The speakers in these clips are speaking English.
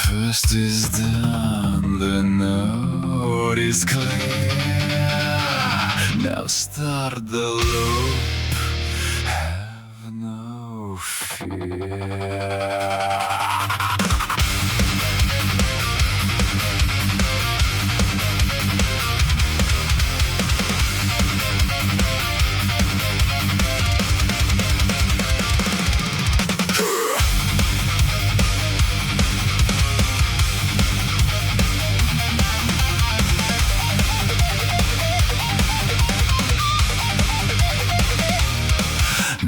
first is done, the note is clear. Now start the loop, have no fear.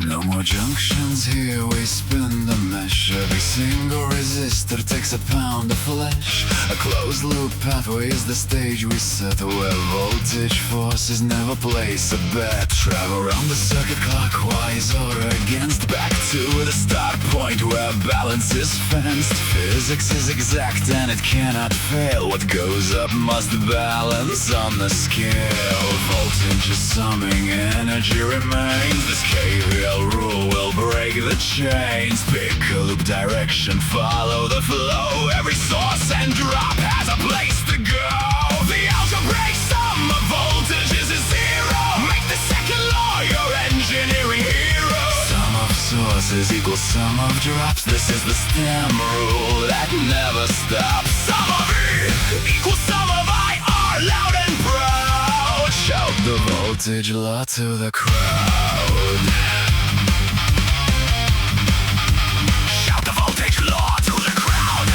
No more junctions here, we spin the mesh. Every single resistor takes a pound of flesh. A closed loop pathway is the stage we set, where voltage forces never place a bet. Travel around the circuit clockwise or against, back to the start point where balance is fenced. Physics is exact and it cannot fail. What goes up must balance on the scale. Voltage is summing, energy remains. This KVL rule will break the chains. Pick a loop direction, follow the flow. Every source and drop has a place to go. The algebraic sum of voltages is zero. Make the second law your engineering hero. Sum of sources equals sum of drops. This is the STEM rule that never stops. Sum of E equals sum of IR, loud and proud. Shout the voltage law to the crowd. Shout the voltage law to the crowd.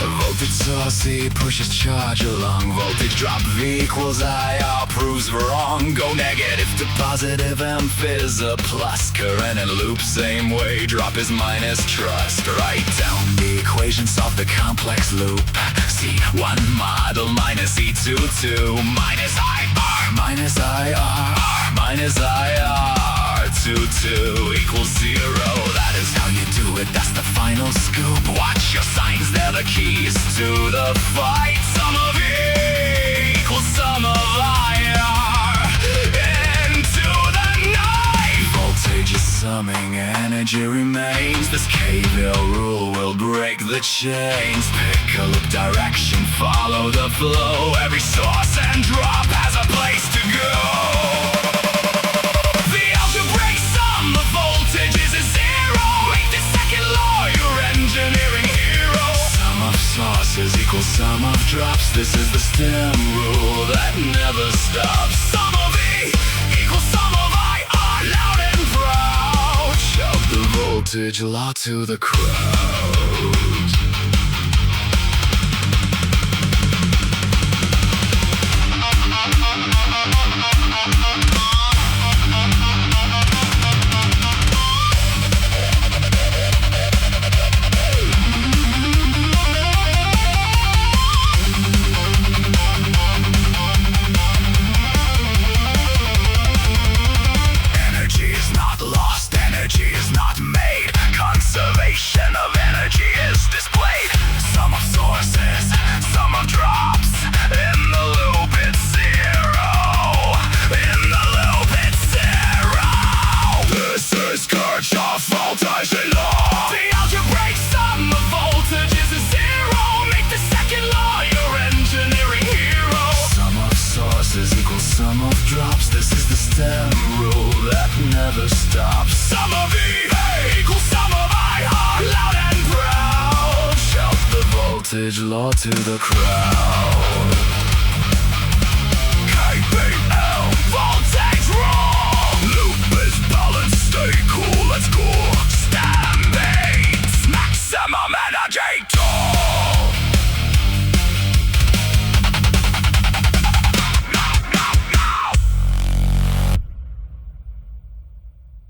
Voltage source E pushes charge along. Voltage drop V equals IR proves wrong. Go negative to positive, M is a plus. Current and loop same way, drop is minus trust. Write down the equation, solve the complex loop. C1 model minus E22 minus IR minus IR minus IR22 equals 0. That is how you do it, that's the final scoop. Watch your signs, they're the keys to the fight. Sum of E equals sum of IR into the night. Voltage is summing, energy remains. This KVL rule will break the chains. Pick a loop direction, follow the flow. Every source and drop has a place to go. The algebraic sum of voltages is zero. Make the second law your engineering hero. Sum of sources equals sum of drops. This is the STEM rule that never stops. Sum of E equals sum of IR, loud and proud. Shout the voltage law to the crowd. Conservation of energy is displayed. Sum of sources, sum of drops. In the loop it's zero. In the loop it's zero. This is Kirchhoff voltage law. The algebraic sum of voltages is zero. Make the second law your engineering hero. Sum of sources equals sum of drops. This is the STEM rule that never stops. Sum of E equals sum of IR, loud and proud. Shout the voltage law to the crowd.